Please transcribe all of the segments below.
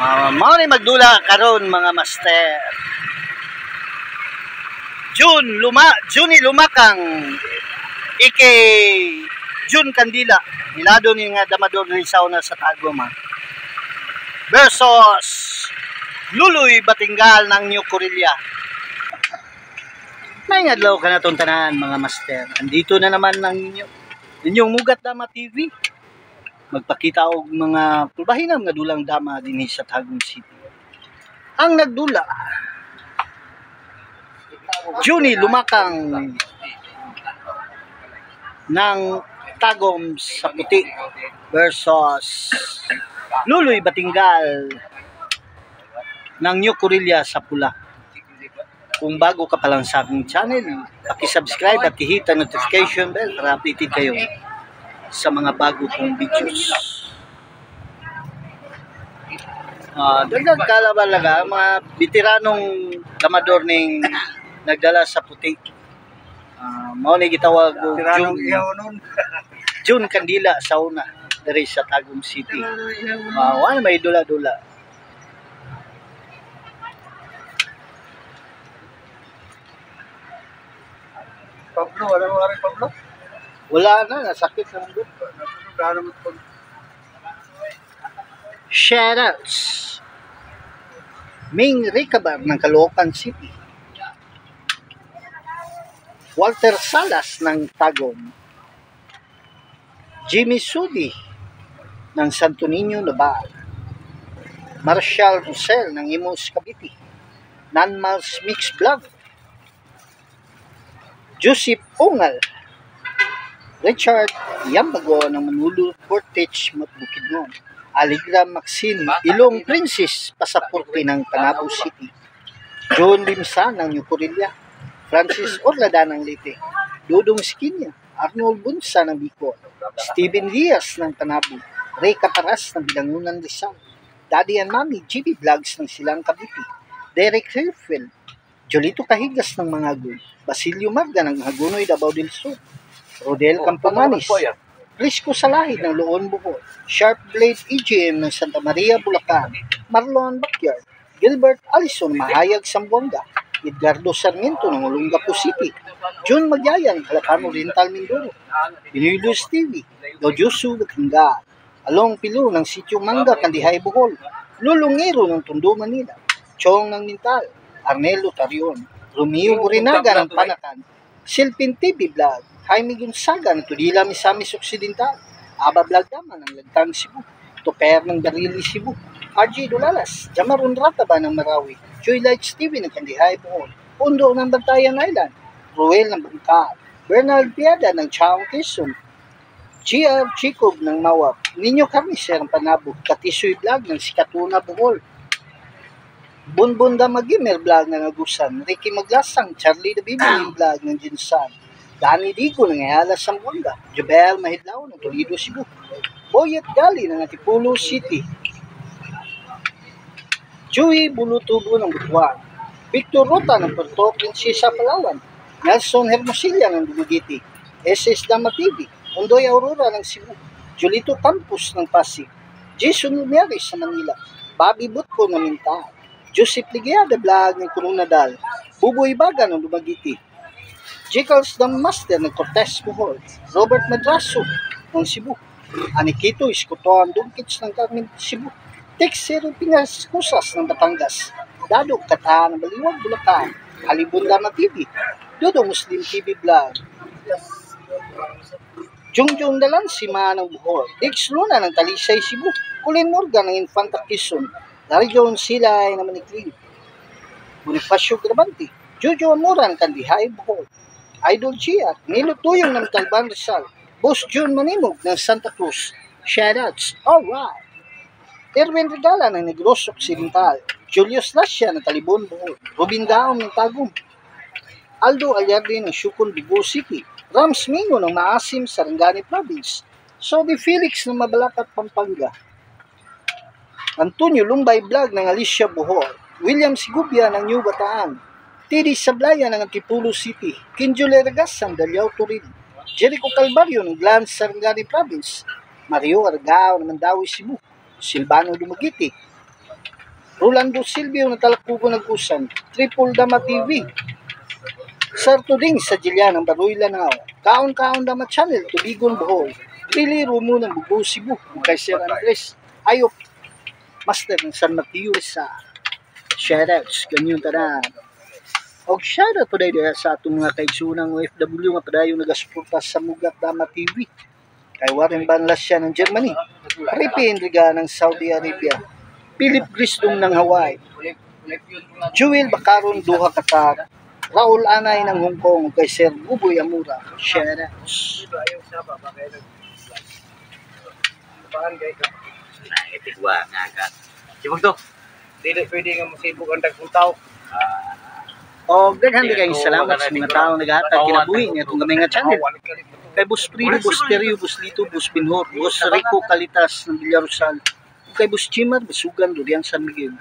Mao ni magdula karon mga master. Juni Lumakang June Candila nilado ni nga Damador ni sauna sa Tagum versus Luloy Batingal ng New Corilla. May adlaw ka na itong tanan mga master. Andito na naman ng inyong Mugat Dama TV. Magpakita og mga pulbahinam nga dulang dama din sa Tagum City. Ang nagdula Juni Lumakang ng Tagum sa puti versus Luloy Batingal ng New Corilla sa pula. Kung bago ka pa lang sa aking channel, paki-subscribe at i-hit ang notification bell para updated kayo sa mga bago kong videos. Dagdag kalabalaga, mga veteranong damador ning nagdala sa puti. Mao ni gitawag og June Candila sauna diri sa Tagum City. Wala may dula-dula. Pablo, wala Pablo? Wala na, nasakit na ang gusto. Shoutouts Ming Ricabar ng Caloocan City, Walter Salas ng Tagum, Jimmy Sudi ng Santo Niño, Navarre, Marshall Rosel ng Imus, Cavite, Nanmals Mix Vlog, Joseph Ungal, Richard Yambago ng Manulu Portage, Bukidnon, Aligra Maxine Ilong Princess, Pasaporte ng Panabo City, John Limsa ng New Corilla, Francis Orlada ng Leyte, Dudong Skinya, Arnold Bunsa ng Bicol, Steven Diaz ng Panabo, Ray Caparas ng Bilangunan Rizal, Daddy and Mami GB Vlogs ng Silang Cavite, Derek Hirfield, Jolito Kahigas ng Mangagoy, Basilio Marga ng Hagunoy, Davao del Sur, Rodel Campomanes, Risco Salahid ng Loon, Bohol, Sharp Blade EGM ng Santa Maria, Bulacan, Marlon Backyard, Gilbert Allison Mahayag, Sambuanga, Edgardo Sarmiento ng Olongapo City, John Magyayan, Calacano Oriental, Mindoro, Pinilus TV, Dodyosu Batingal, Along Pilo ng Sitio Manga, Kandihay, Bohol, Lulungero ng Tondo, Manila, Chong ng Mintal, Arnelo Tarion, Romeo Burinaga ng Panakan, Silpin TV Vlog, Jaime Gonzaga ng Tudila, Misamis Occidental, Aba Vlog Dama ng Lagtang, Cebu, Toper ng Darili, Cebu, RJ Dolalas, Jamaron Rataba ng Marawi, Joy Lights TV ng Kandihay, Bohol, Pundo ng Bantayan Island, Ruel ng Bangkal, Bernard Piada ng Chaong, Quezon, GR Chicob ng Mawap, Ninyo Carnicer ng Panabo, Katisoy Vlog ng Sikatuna, Bohol, Bunbun Damagimer Vlog ng Agusan, Ricky Maglasang, Charlie the Bibiling Vlog ng Jinsan, Danny Digo ng Ayala, Sambuanga, Jobel Mahidlaw ng Toledo, Cebu, Boyet Gali ng Antipolo City, Joey Bulutubo ng Butuan, Victor Rota ng Puerto Princesa, Palawan, Nelson Hermosilla ng Dumaguete, SS Dama TV, Ondoy Aurora ng Cebu, Julito Campos ng Pasig, Jason Lumiares sa Manila, Bobby Butko ng Mintal, Joseph Ligiada Vlog ng Coronadal, Buboy Baga ng Dumaguete, Jekals the Master ng Cortez, Bohol, Robert Madraso ng Cebu, Anikito Iscotoan Dungkits ng Carmen, Cebu, Texero Pinas Kusas ng Batangas, Dado Kata ng Baliwag, Bulacan, Halibon Dama TV, Dodo Muslim TV Vlog, Jungjung Dalansima ng Bohol, Dix Luna ng Talisay, Cebu, Colin Morgan ng Infanta Quezon, Darion Silay ng Manikling, Bonifacio Grabante, Jojo Amora ng Kandihay, Bohol, Idol Chia, Nilo Tuyong ng Talban, Rizal, Boss June Manimog ng Santa Cruz, shoutouts, alright, Erwin Regala ng Negros Occidental, Julius Lascia ng Talibon, Bohol, Robin Daom ng Tagum, Aldo Alyarde ng Shukon, Bigo City, Rams Mingo ng Maasim, Sarangani Province, Sodi Felix ng Mabalacat, Pampanga, Antonio Lumbay Vlog ng Alicia, Bohol, William Sigubia ng New Bataan, Teddy Sablaya ng Antipolo City, Kinjole Regas ng Daliao, Turin, Jericho Calvario ng Glans, Sarangani Province, Mario Argao ng Mandawi, Cebu, Silvano Dumaguete, Rolando Silvio na talakpugo nagkusan. Triple Dama TV. Sir Tuding sa Jilian ng Baroy Lanao. Kaon-kaon Dama Channel, Tubigon Bohol. Really Rumo ng Bugo Cebu. Kay Sir Andres Ayop. Master ng San Mateo sa shoutouts. Ganyan tanan. Og shoutout po dahil sa atong mga kaigsunang OFW nga padayon nagasuporta sa Mugat Dama TV. Kay Warren Banlas siya ng Germany. Ripi Enriga ng Saudi Arabia. Philip Grisdom ng Hawaii. Jewel Bacaron Duha Qatar. Raul Anay ng Hong Kong kay Sir Buboy Amura. Shoutouts. Itigwa nga ka. Sibog to. Dili pwede nga masibog ang dagkong tao. O daghan di kayong salamat sa mga tao naghatag kinabuhi niya itong gamay nga channel. Kay Bus Prino, Bus Terio, Bus Lito, Bus Binhor, Bus Rico Kalitas ng Villarosal, kay Bus Chimar, Basugan, Durian San Miguel.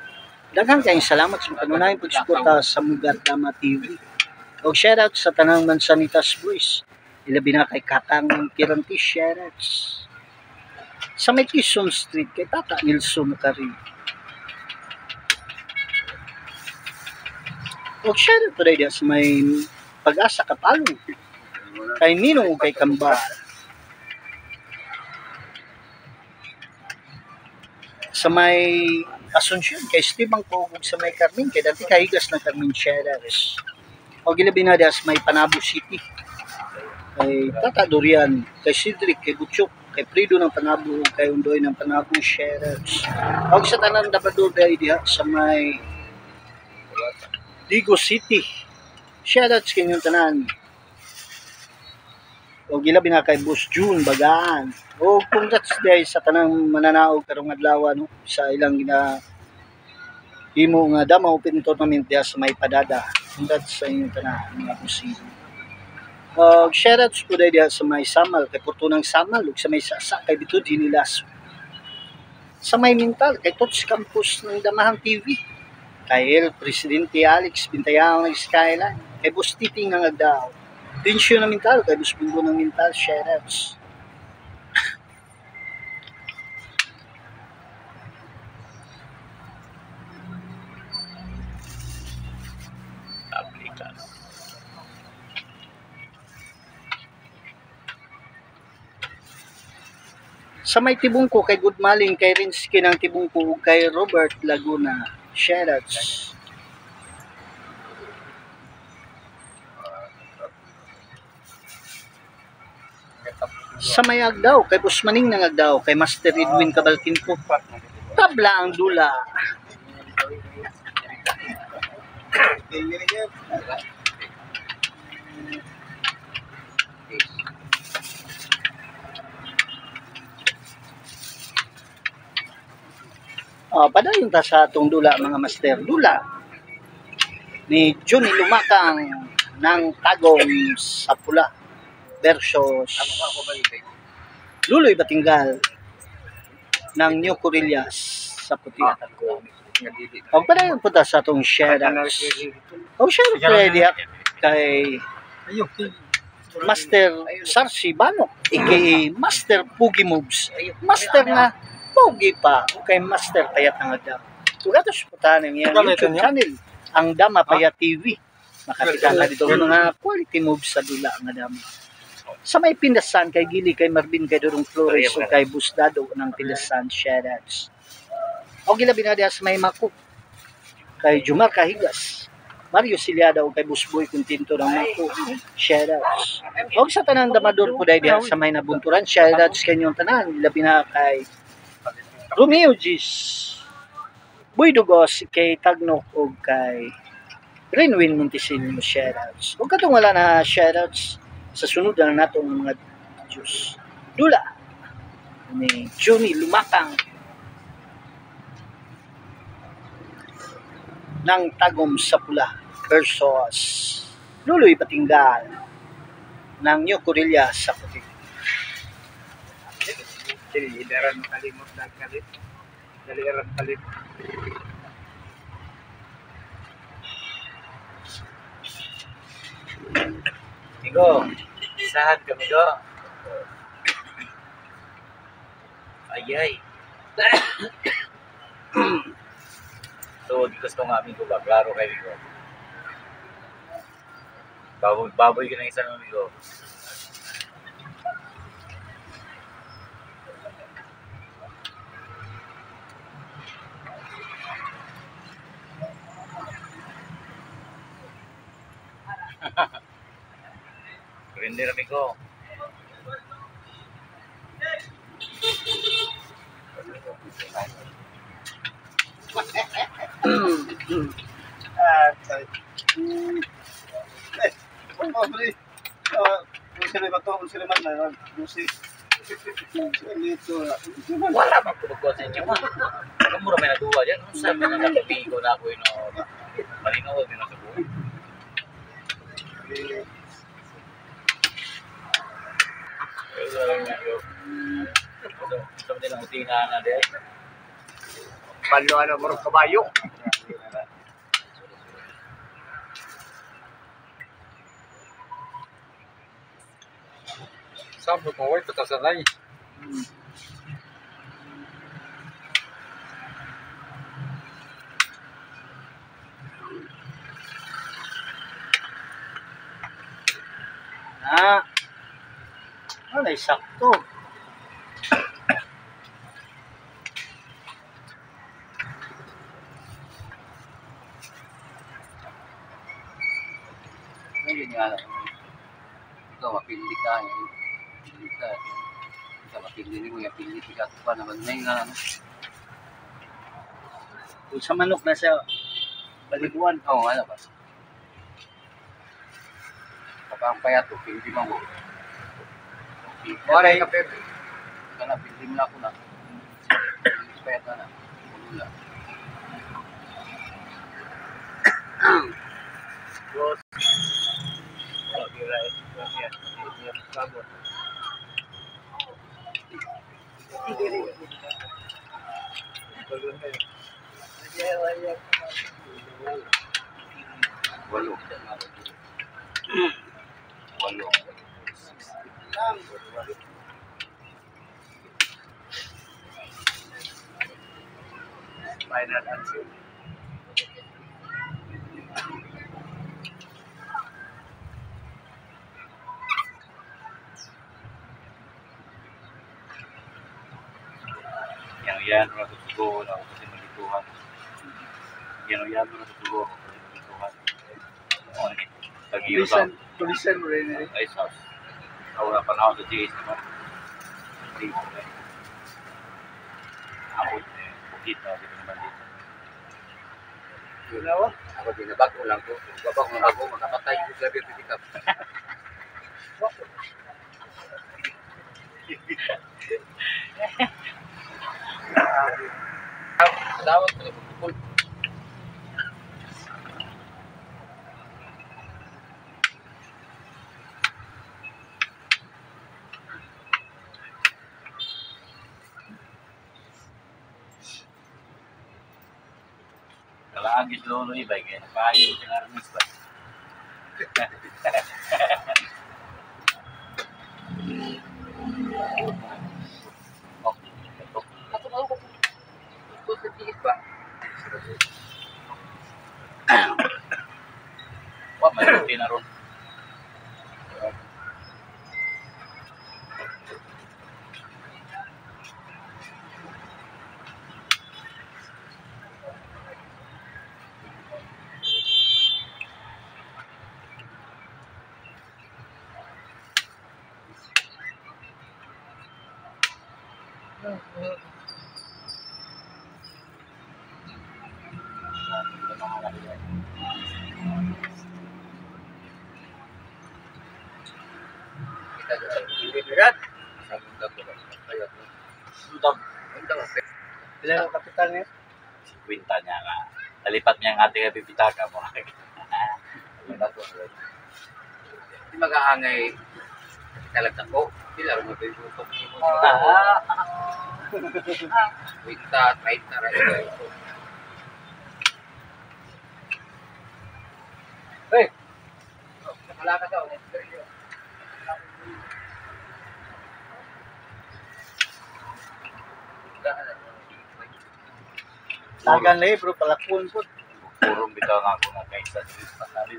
Daghan kayong salamat sa kanunayang pagsuporta sa Mugat Dama TV. O shoutout sa tanang Mansanitas Boys. Ilabi na kay Katang Kiranti, shoutouts. Sa may Quezon Street, kay Tata Nilson Kari. O shoutout today sa may Pag-asa Kapalong. Kay Ninong o kay Kamba. Sa may Asunsyon, kay Steve Kogog sa may Carmen, kay dati kahigas ng Carmen Cheras. O gilabi na sa may Panabo City. Kay Tata Dorian, kay Cedric, kay Butchok, kay Prido ng Panabo, kay Undoy ng Panabo Cheras. O sa tanan Dabador dahil diha sa may Digo City. Shoutouts kanyang tanan. O gilabi na kay Boss June Bagaan. O congrats dahil sa tanang mananaog karong adlaw no sa ilang himo nga Dama Open Tournament diha sa may Padada. Congrats sa inyong tanan mga kusino. Shoutouts po dahil diha sa may Samal kay Portunang Samal ug sa may Sasa kay Bitud Hinilas. Sa may Mintal kay Tots Campus ng Damahang TV. Kay El Presidente Alex Bintayao ng Skyline. Kay Boss Titing ng Agdao. Tensyo ng Mintal. Kay Boss Bingo ng Mintal. Shoutouts. Sa may Tibungko kay Good Maling, kay Rinsky ng Tibungko, kay Robert Laguna. Shoutouts. Sa may Agdao, kay Busmaning ng Agdao, kay Master Edwin Cabalkin po. Tabla ang dula. Padayon ta sa atong dula mga master. Dula ni Johnny Lumakang ng Tagom sa Pula versus Luloy Batinggal ng New Corrillas sa Puti. O padayon po ta sa atong shoutouts. O shoutout kay Master Sarsi Bano aka Master Pugi Moves. Master na Pogi pa kay Master Payat ang Agdam. Tugatos po tayo ng YouTube channel, ang Dama Payat TV. Makakita ka dito mga quality moves sa dula ang Agdam. Sa may Pindasan, kay Gili, kay Marvin, kay Durong Flores, o kay Busdado ng Pindasan, shoutouts. O gila binadya sa may Mako, kay Jumar Kahigas, Mario Siliada, o kay Busboy Kuntinto ng Mako, shoutouts. O sa tanang Damador po dahil sa may Nabunturan, shoutouts kanyong tanan, labi na kay Romeo Gis, Boy Dugos, kay Tagnok o kay Renwin Montesilio, shoutouts. O katong wala na shoutouts sa sunod na nato ng mga Diyos. Dula ni Johnny Lumakang ng Tagom sa Pula versus Luloy Batinggal ng New Corrillas sa Puti. Jadi daran kalimot na kalit. Daliran kalit. Migo, isahan ka Migo. Ayay. So, gusto nga amigo ba? Klaro kay amigo. Baboy ka ng isang amigo. Render amigo. Sorry. Oh, pre. Sila ba to? Sila man na. Lucy. Dito. Wala bang kumagawa sa inyo, ma? Alam mo may nagawa dyan. Ano sabi na nakapigo na ako yun? Malinaw din ako sa buhay. Sabi nilang utina na dahil. Palo ano mo kabayo. Sabot mo, wait, patasanay. Ay, sakto. Ngayon nga lang. Ikaw, mapili ka. Mapili ka. Ikaw, mapili mo. Mapili ka pa naman. Ngayon nga lang. Kung sa manok na sa baliguan. Oo, ano ba? Kapag ang payat ko, pili mo. Waray ka pe. Ika na, pili mo na ako na. Payat na na. Wala. Boss. Oh, right. Yan. Yan bago. Walo. Walo. Final answer. Yan mo na tutugo na ako kasi malituhan. Yan mo na tutugo ako kasi malituhan. Oo, tagiyo ka. Tulisan mo rin eh. Ay, sus. Wala pa na ako sa GS naman. Hindi ko na. Ako, bukit na dito naman dito. Yun na wa. Ako din na bago lang ko. Kapag mga bago, makapatay ko sa pitikap. Kadawat ko na pagkukul. Kalagis lolo iba, kaya napahayo ko sila armis ba? Wah, may rutin na ron. Hindi berat. Sabon ka ko. Kaya ko. Sundog. Ilan ang kapital niya? Si Quinta niya nga. Nalipat niya ang ating bibitaka mo. Di mag-aangay kalagta ko. Pilar mo ba yung tutok mo? Winta, trait na rin. Hey! Nakala ka daw. Tag Dagan na bro, palakon po. Purong bitaw nga ako na kaysa sa pasali.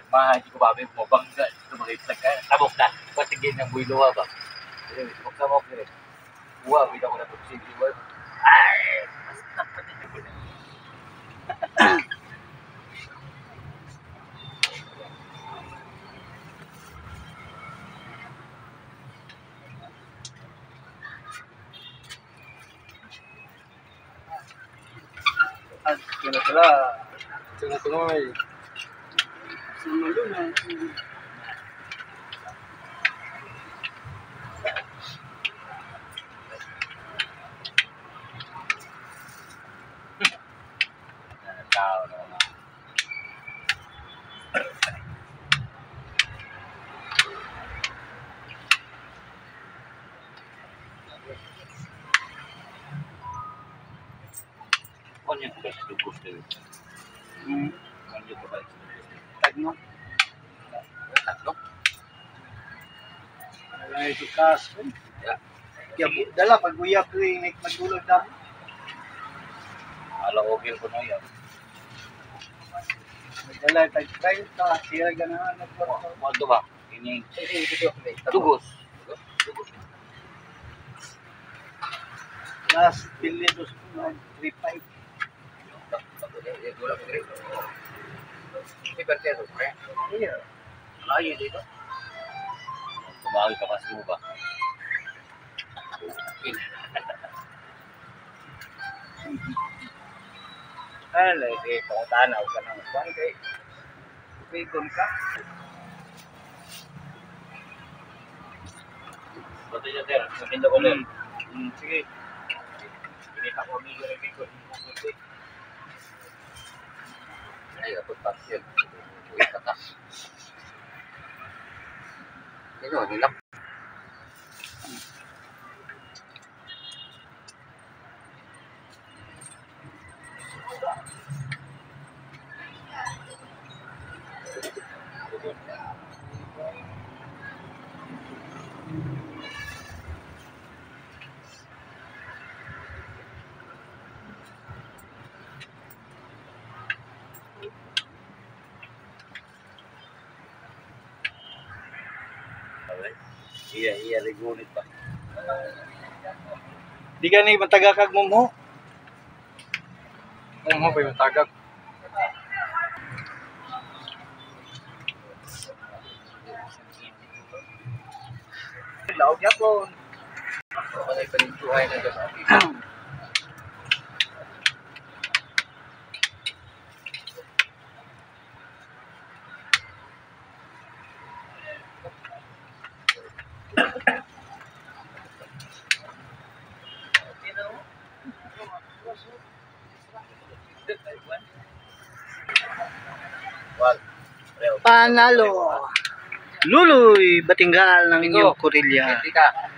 Nagmahay ko ba mo bangga ito makita ka. Tabok na. Patigin ng builuha ba. Pero magsamok dire. Uwa bitaw ko na tuksig iwan. Ay, mas napatin ko na. At kaya pala, Tungoy. sumulo na. Tao na mga. Ano yung best dugos dito? Ano yung best dugos? Tagno. Tatlo. Ay, ito kas. Kaya dala, pag uyab ko yung magdulog na. Alaogil ko na yan. Dala, tag-try ka. Sira ganahan. Ano ba? Ini Tugos. dugos. Last billion dos 3.5. Wala ko rin. May partero. Iya. Malayo dito. Tumawag ka pa sa mo ba? Ano, kung tanaw ka ng kwan kay Pagod ka. Bato niya, sir. Makinda ko lang. Sige. Pinita ko amigo ng Bicol. Ay, dapat pasyon. Uy, kata. Sino, nilap. Iya, regunit pa. Di ka ni matagakag mo mo. Mo pa yung tagak. Laog yapon. Malay panintuhay na doon. Panalo. Luloy, batinggal ng Amigo. iyong Korea. Hindi ka.